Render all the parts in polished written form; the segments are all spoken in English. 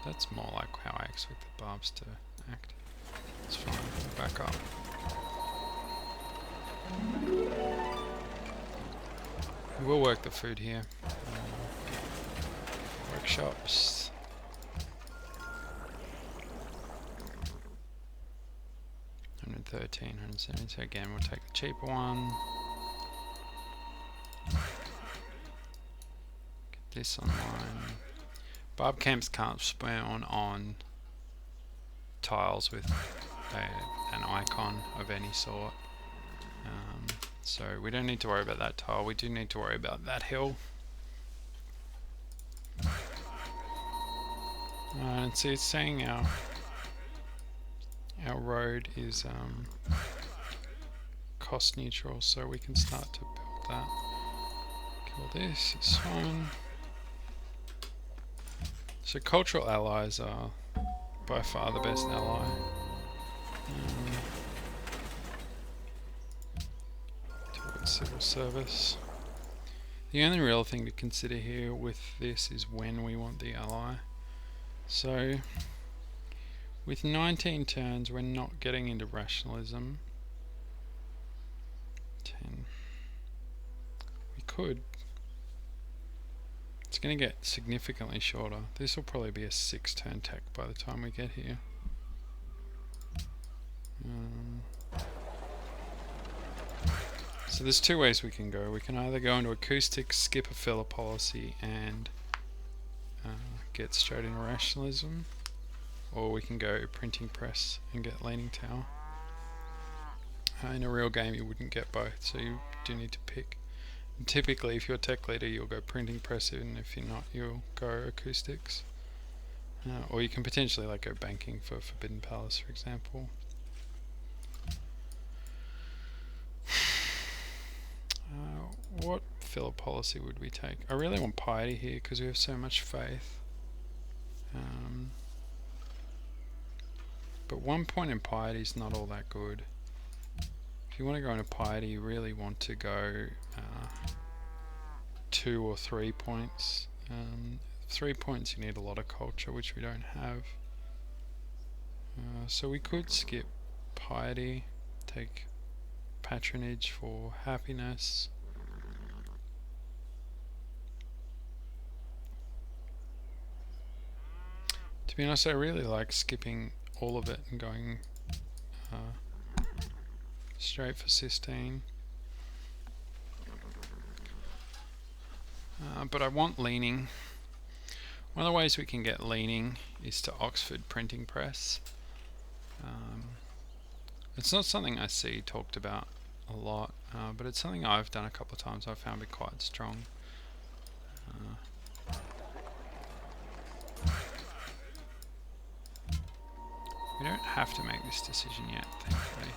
That's more like how I expect the barbs to act. It's fine, we'll back up. We will work the food here. Workshops. $113, $170. So again, we'll take the cheaper one. Get this online. Barb camps can't spawn on tiles with an icon of any sort. So we don't need to worry about that tile. We do need to worry about that hill. And see, it's saying our road is cost neutral, so we can start to build that. Kill this, it's fine. So cultural allies are by far the best ally. Towards civil service. The only real thing to consider here with this is when we want the ally. So with 19 turns we're not getting into rationalism. 10. We could. It's going to get significantly shorter. This will probably be a 6-turn tech by the time we get here. So there's two ways we can go. We can either go into acoustics, skip a filler policy and get straight into rationalism, or we can go printing press and get leaning tower. In a real game you wouldn't get both, so you do need to pick. And typically if you're tech leader you'll go printing press, and if you're not you'll go acoustics. Or you can potentially like go banking for Forbidden Palace, for example. What filler policy would we take? I really want piety here because we have so much faith. But 1 point in piety is not all that good. If you want to go into piety, you really want to go 2 or 3 points. 3 points you need a lot of culture, which we don't have. So we could skip piety, take patronage for happiness. To be honest, I really like skipping all of it and going straight for Sistine. But I want leaning. One of the ways we can get leaning is to Oxford printing press. It's not something I see talked about a lot, but it's something I've done a couple of times. I've found it quite strong. We don't have to make this decision yet, thankfully.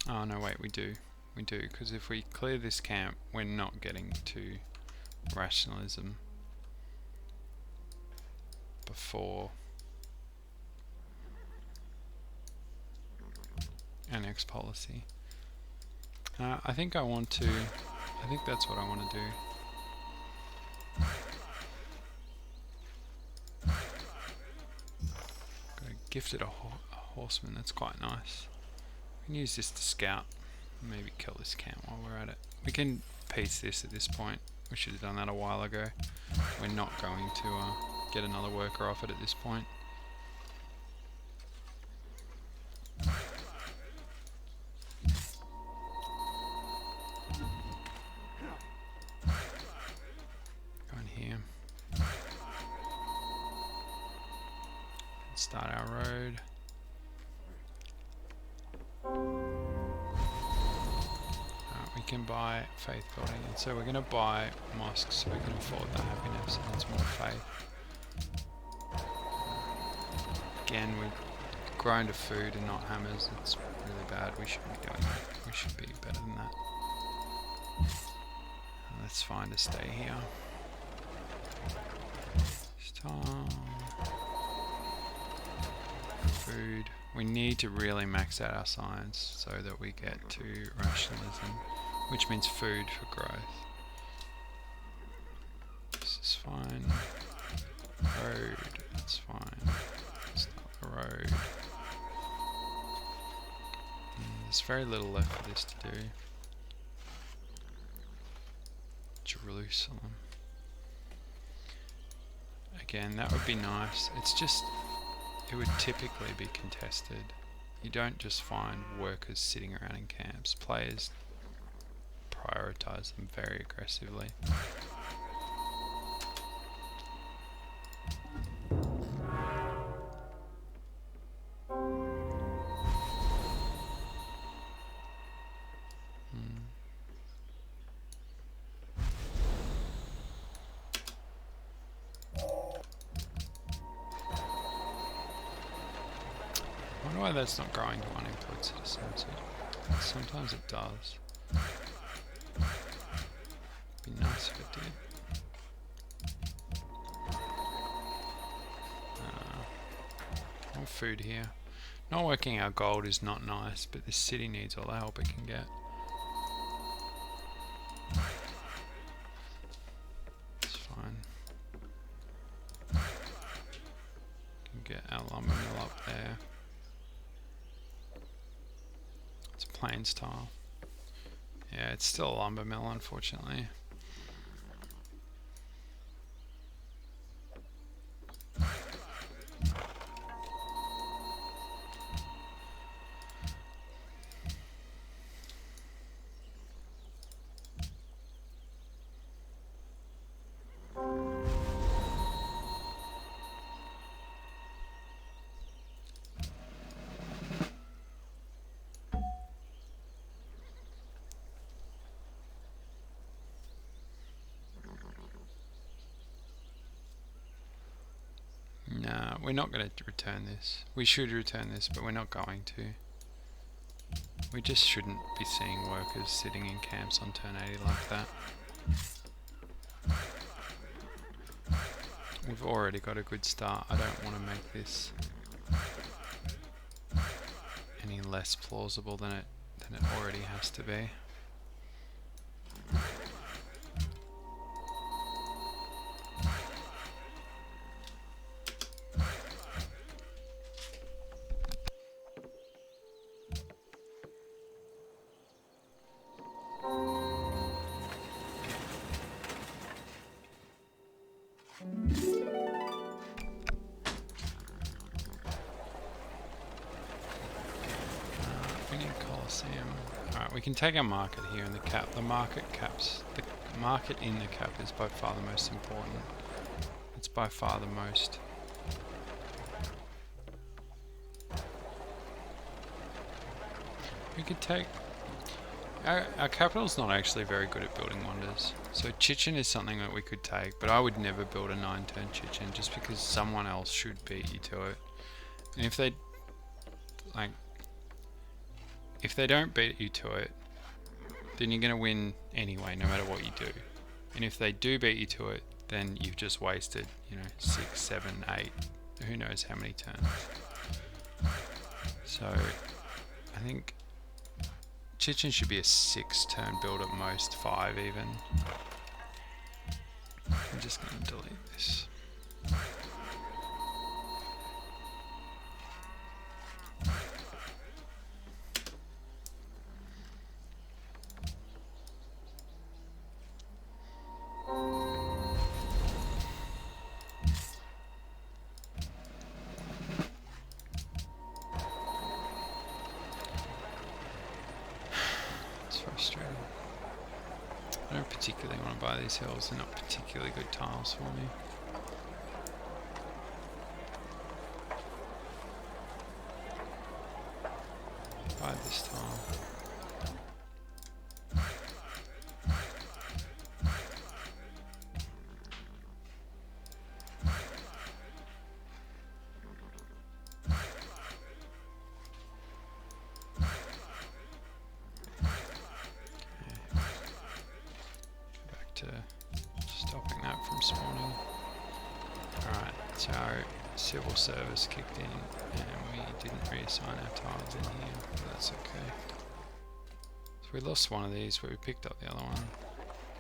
Oh no, wait, we do. We do, because if we clear this camp, we're not getting to rationalism before annex policy. I think that's what I want to do. Got gifted a horseman, that's quite nice. We can use this to scout, maybe kill this camp while we're at it. We can piece this at this point. We should have done that a while ago. We're not going to get another worker off it at this point. Go in here. Start our road. We can buy faith building, and so we're going to buy mosques so we can afford the happiness and it's more faith. Again, we've grown to food and not hammers. It's really bad. We shouldn't be doing that. We should be better than that. Let's find a stay here. Food. We need to really max out our science so that we get to rationalism. which means food for growth. This is fine. Road, that's fine. Start the road. There's very little left for this to do. Jerusalem. Again, that would be nice. It's just, it would typically be contested. You don't just find workers sitting around in camps. Players prioritize them very aggressively. I wonder why that's not growing to unemployed citizens. Sometimes it does. Be nice if it did. More food here. Not working our gold is not nice, but this city needs all the help it can get. It's fine. Can get our lumber mill up there. It's a plains tile. Yeah, it's still a lumber mill, unfortunately. Nah, we're not going to return this. We should return this, but we're not going to. We just shouldn't be seeing workers sitting in camps on turn 80 like that. We've already got a good start. I don't want to make this any less plausible than it already has to be. Alright, we can take our market here in the cap. The market in the cap is by far the most important. It's by far the most. We could take... Our capital's not actually very good at building wonders. So Chichen is something that we could take, but I would never build a 9-turn Chichen just because someone else should beat you to it. And if they... like... if they don't beat you to it, then you're going to win anyway, no matter what you do. And if they do beat you to it, then you've just wasted, 6, 7, 8, who knows how many turns. So, I think Chichen should be a 6-turn build at most, 5 even. I'm just going to delete this. Frustrating. I don't particularly want to buy these hills, they're not particularly good tiles for me. Buy this tile. Stopping that from spawning. Alright, so our civil service kicked in and we didn't reassign our tiles in here, but that's okay. So we lost one of these, but we picked up the other one.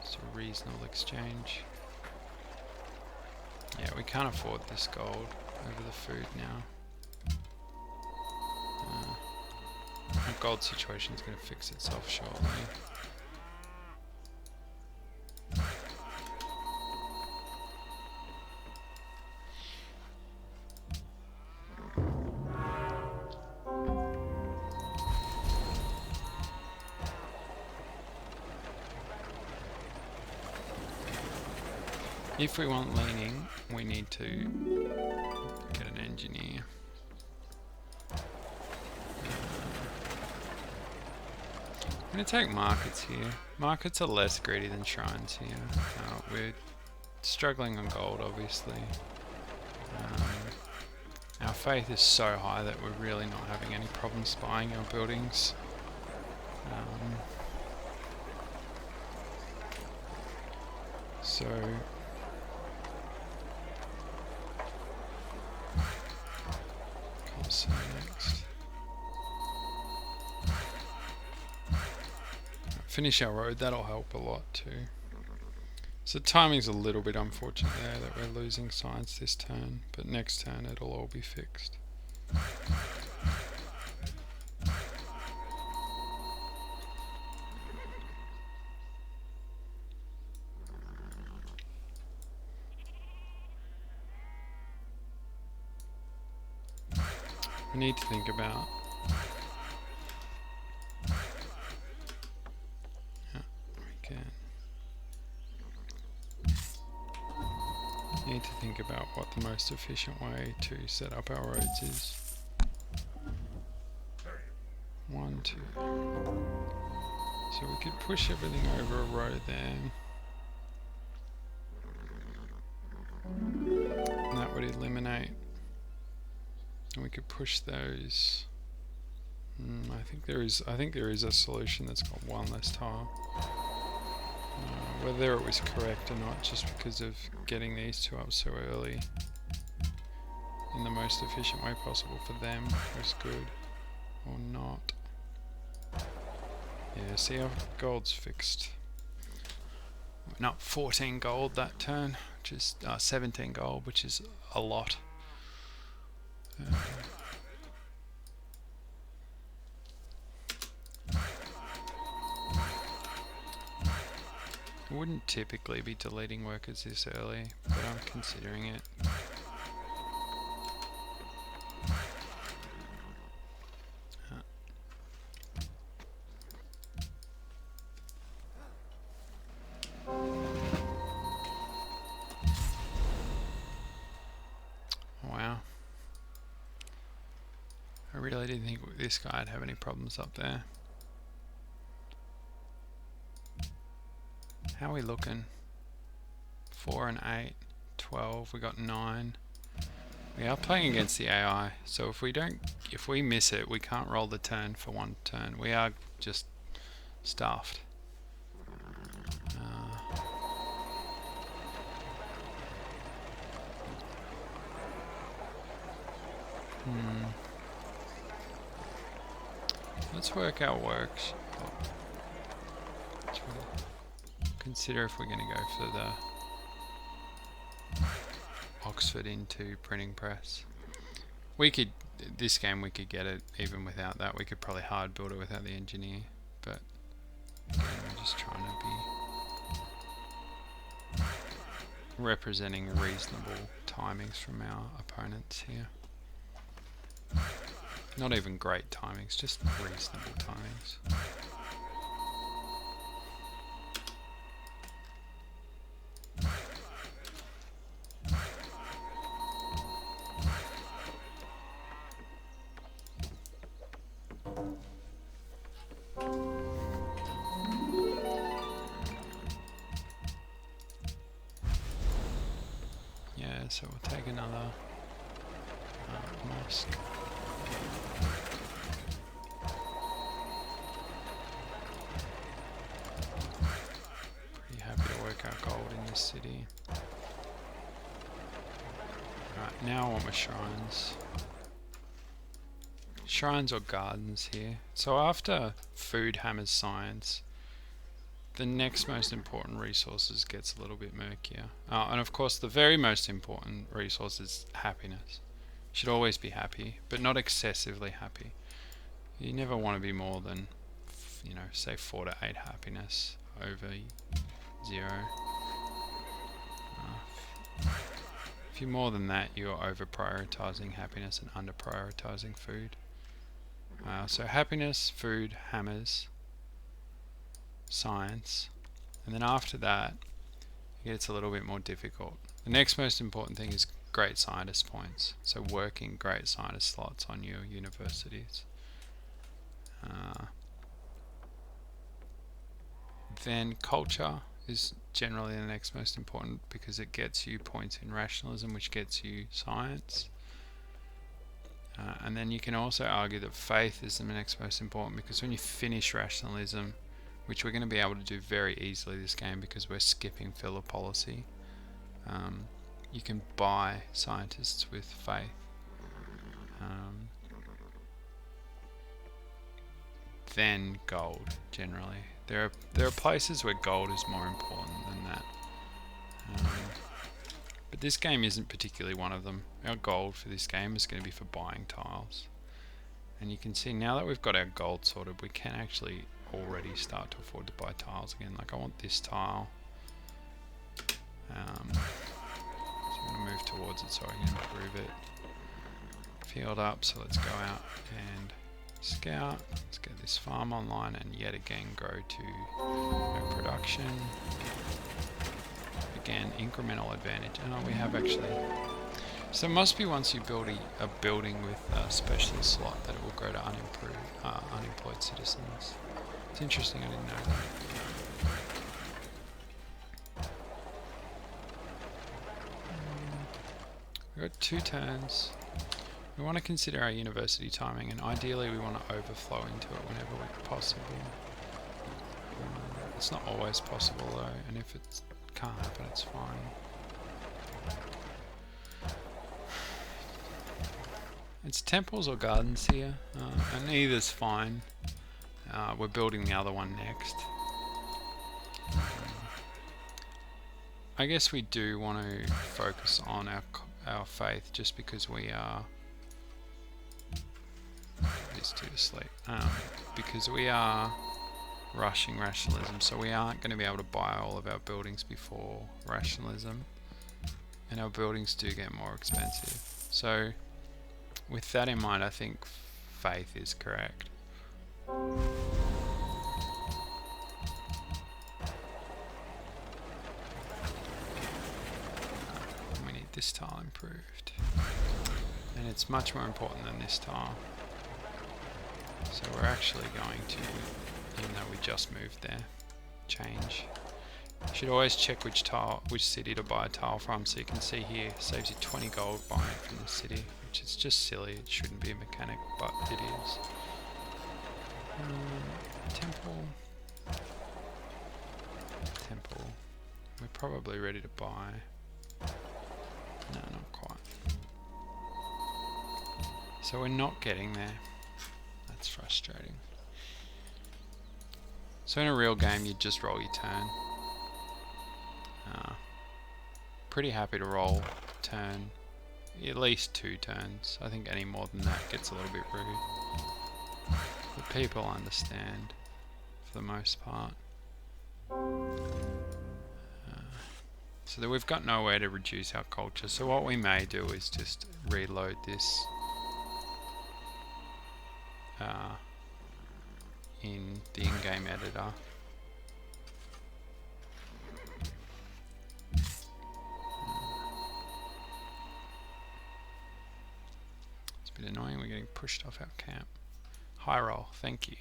It's a reasonable exchange. Yeah, we can't afford this gold over the food now. Our gold situation is going to fix itself shortly. If we want leaning, we need to get an engineer. I'm going to take markets here. Markets are less greedy than shrines here. We're struggling on gold, obviously. Our faith is so high that we're really not having any problems buying our buildings. So next. Finish our road, that'll help a lot too. So timing's a little bit unfortunate there that we're losing science this turn, but next turn it'll all be fixed. We need to think about what the most efficient way to set up our roads is. 1, 2. So we could push everything over a road there. And that would eliminate. And we could push those. I think there is a solution that's got one less tile. Whether it was correct or not, just because of getting these two up so early in the most efficient way possible for them was good, or not. Yeah, see our gold's fixed. Not 14 gold that turn, which is 17 gold, which is a lot. I wouldn't typically be deleting workers this early, but I'm considering it. Wow. I really didn't think this guy'd have any problems up there. How are we looking? 4 and 8, 12, we got 9. We are playing against the AI, so if we miss it, we can't roll the turn for one turn. We are just stuffed. Let's work our works. Consider if we're going to go for the Oxford into printing press. This game we could get it even without that. We could probably hard build it without the engineer, but again, we're just trying to be representing reasonable timings from our opponents here. Not even great timings, just reasonable timings. Yeah, so we'll take another mosque. Pretty happy to work our gold in this city. Right, now I want my shrines. Shrines or gardens here. So after food, hammers, science. The next most important resources gets a little bit murkier. And of course the very most important resource is happiness. You should always be happy, but not excessively happy. You never want to be more than, you know, say 4 to 8 happiness over 0. If you're more than that, you're over prioritizing happiness and under prioritizing food. So happiness, food, hammers, science, and then after that it gets a little bit more difficult. The next most important thing is great scientist points, so working great scientist slots on your universities. Then culture is generally the next most important because it gets you points in rationalism, which gets you science. And then you can also argue that faith is the next most important, because when you finish rationalism, which we're going to be able to do very easily this game because we're skipping filler policy, you can buy scientists with faith. Then gold, generally. There are places where gold is more important than that. But this game isn't particularly one of them. Our gold for this game is going to be for buying tiles. And you can see now that we've got our gold sorted, we can actually already start to afford to buy tiles again. Like I want this tile. So I'm going to move towards it so I can improve it. Field up, so let's go out and scout. Let's get this farm online and yet again go to production. Again, incremental advantage. Oh, we have actually. So it must be once you build a building with a specialist slot that it will go to unemployed citizens. It's interesting, I didn't know that. We've got 2 turns. We want to consider our university timing, and ideally we want to overflow into it whenever possible. It's not always possible though, and if it can't happen, it's fine. It's temples or gardens here, and either's fine. We're building the other one next. I guess we do want to focus on our faith just because we are... These two to sleep. Because we are rushing rationalism, so we aren't going to be able to buy all of our buildings before rationalism, and our buildings do get more expensive. So with that in mind, I think faith is correct. We need this tile improved, and it's much more important than this tile. So we're actually going to, even though we just moved there, change. You should always check which city to buy a tile from. So you can see here, saves you 20 gold buying from the city, which is just silly. It shouldn't be a mechanic, but it is. Temple. We're probably ready to buy. No, not quite. So we're not getting there. That's frustrating. So in a real game, you just roll your turn. Pretty happy to roll turn, at least 2 turns. I think any more than that gets a little bit rude. But people understand for the most part. So that we've got nowhere to reduce our culture. So what we may do is just reload this in the in-game editor. It's a bit annoying, we're getting pushed off our camp. High roll, thank you.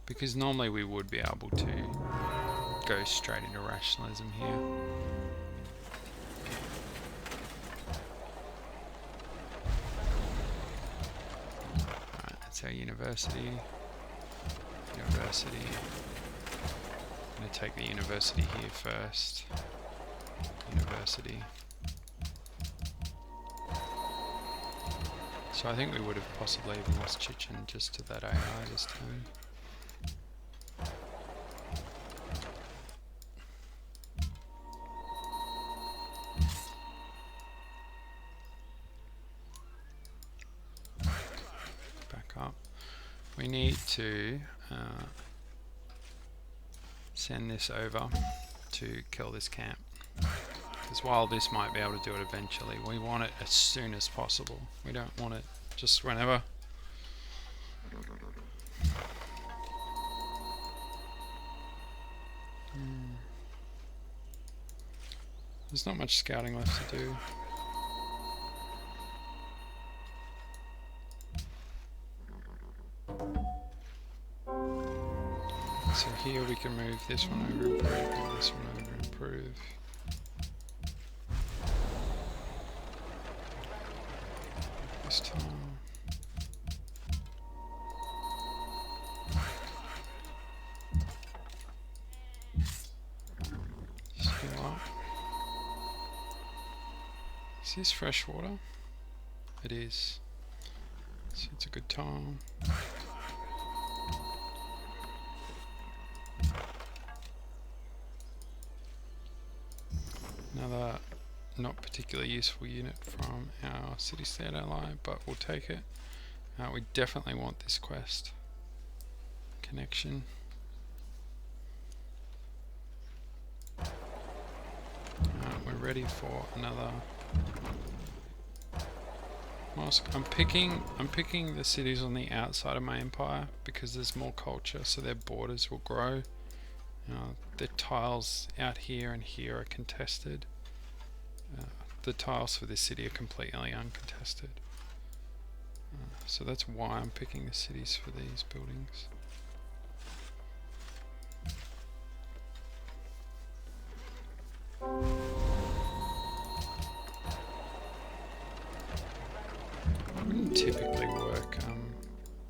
Because normally we would be able to go straight into rationalism here. Alright, that's our university. I'm going to take the university here first. University. So I think we would have possibly even lost Chichen just to that AI this time. Back up. We need to send this over to kill this camp. Because while this might be able to do it eventually, we want it as soon as possible. We don't want it just whenever. There's not much scouting left to do. So here we can move this one over, improve, this one over, improve. This tile. Just heal up. Is this fresh water? It is. So it's a good tile. Another not particularly useful unit from our city-state ally, but we'll take it. We definitely want this quest. Connection. We're ready for another mosque. I'm picking the cities on the outside of my empire because there's more culture, so their borders will grow. The tiles out here and here are contested. The tiles for this city are completely uncontested. So that's why I'm picking the cities for these buildings. I wouldn't typically work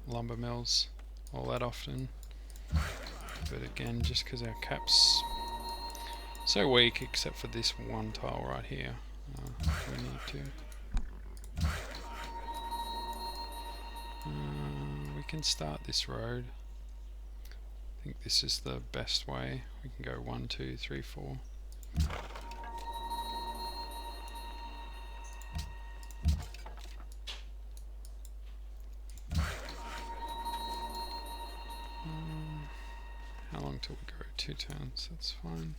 lumber mills all that often. But again, just because our cap's so weak, except for this one tile right here, we need to. We can start this road. I think this is the best way. We can go 1, 2, 3, 4. How long till we go? 2 turns, that's fine.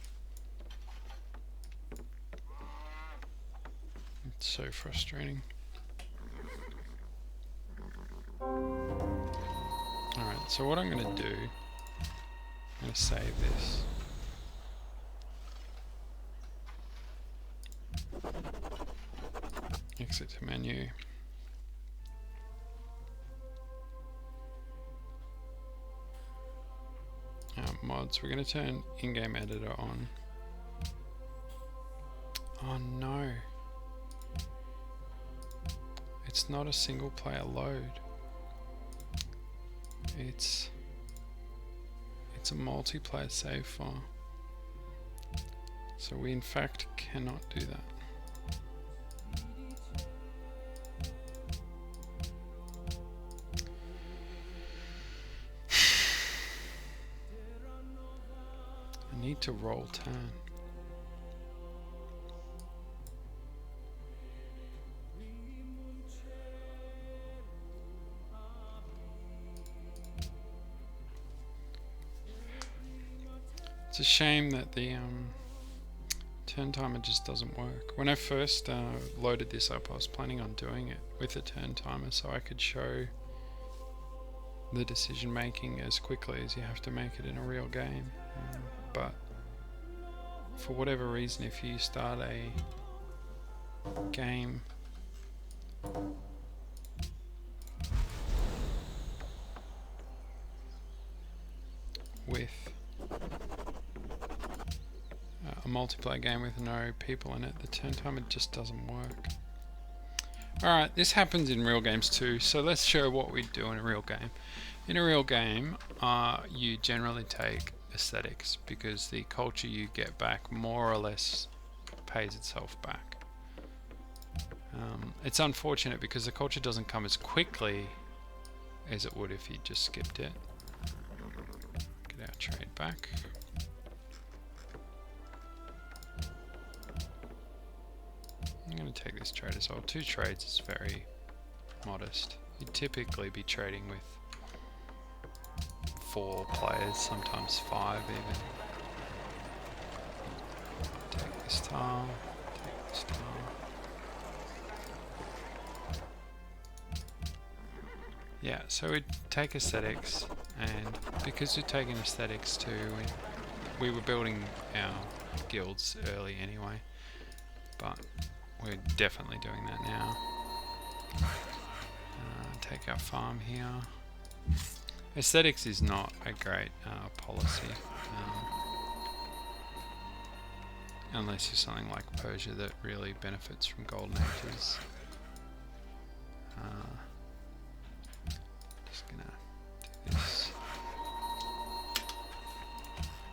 It's so frustrating. Alright, so what I'm going to do, I'm going to save this. Exit to menu. Mods, we're going to turn in-game editor on. Oh no. It's not a single player load. It's a multiplayer save file. So we in fact cannot do that. I need to roll turn. It's a shame that the turn timer just doesn't work. When I first loaded this up, I was planning on doing it with a turn timer so I could show the decision making as quickly as you have to make it in a real game. But for whatever reason, if you start a game with a multiplayer game with no people in it, the turn timer just doesn't work. Alright, this happens in real games too, so let's show what we do in a real game. In a real game, you generally take aesthetics because the culture you get back more or less pays itself back. It's unfortunate because the culture doesn't come as quickly as it would if you just skipped it. Get our trade back. I'm going to take this trade as well. 2 trades is very modest. You'd typically be trading with 4 players, sometimes 5 even. Take this tile, take this tile. Yeah, so we'd take aesthetics, and because we're taking aesthetics too, we were building our guilds early anyway, but we're definitely doing that now. Take our farm here. Aesthetics is not a great policy, unless you're something like Persia that really benefits from golden ages. Just gonna do this.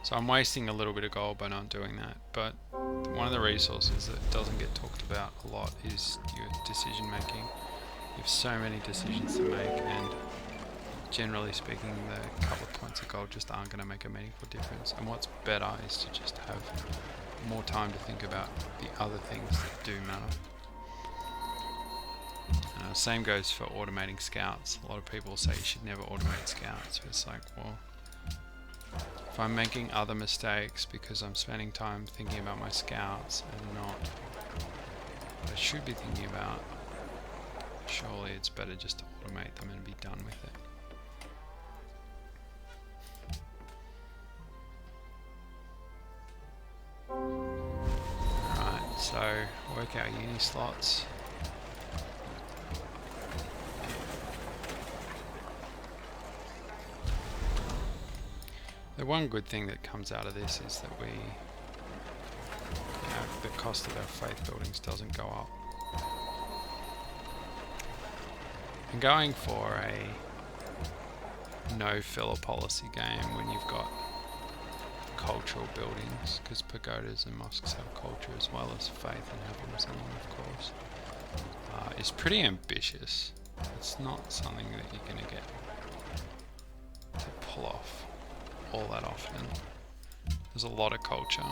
So I'm wasting a little bit of gold by not doing that, but one of the resources that doesn't get talked about a lot is your decision making. You have so many decisions to make, and generally speaking the couple of points of gold just aren't going to make a meaningful difference, and what's better is to just have more time to think about the other things that do matter. Same goes for automating scouts. A lot of people say you should never automate scouts. It's like, well, if I'm making other mistakes because I'm spending time thinking about my scouts and not what I should be thinking about, surely it's better just to automate them and be done with it. Alright, so work out uni slots. The one good thing that comes out of this is that the cost of our faith buildings doesn't go up. And going for a no filler policy game when you've got cultural buildings, because pagodas and mosques have culture as well as faith and happiness in them, of course, is pretty ambitious. It's not something that you're going to get to pull off all that often. There's a lot of culture.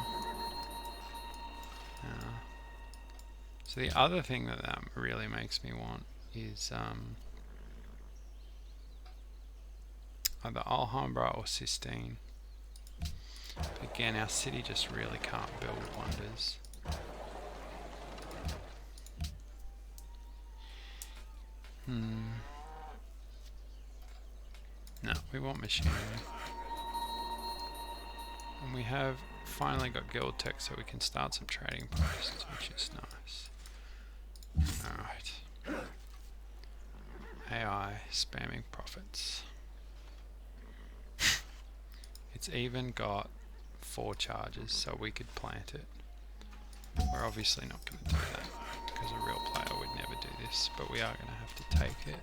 So the other thing that really makes me want is either Alhambra or Sistine. But again, our city just really can't build wonders. No, we want machinery. And we have finally got guild tech, so we can start some trading posts, which is nice. Alright. AI spamming profits. It's even got 4 charges, so we could plant it. We're obviously not going to do that, because a real player would never do this, but we are going to have to take it.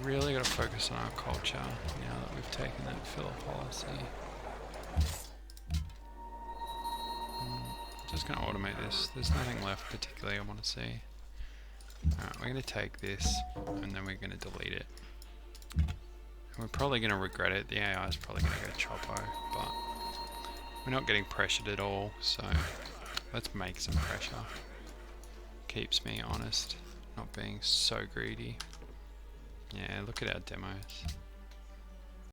Really got to focus on our culture now that we've taken that filler policy. Just going to automate this. There's nothing left particularly I want to see. Alright, we're going to take this and then we're going to delete it. And we're probably going to regret it. The AI is probably going to go chopo, but we're not getting pressured at all, so let's make some pressure. Keeps me honest, not being so greedy. Yeah, look at our demos.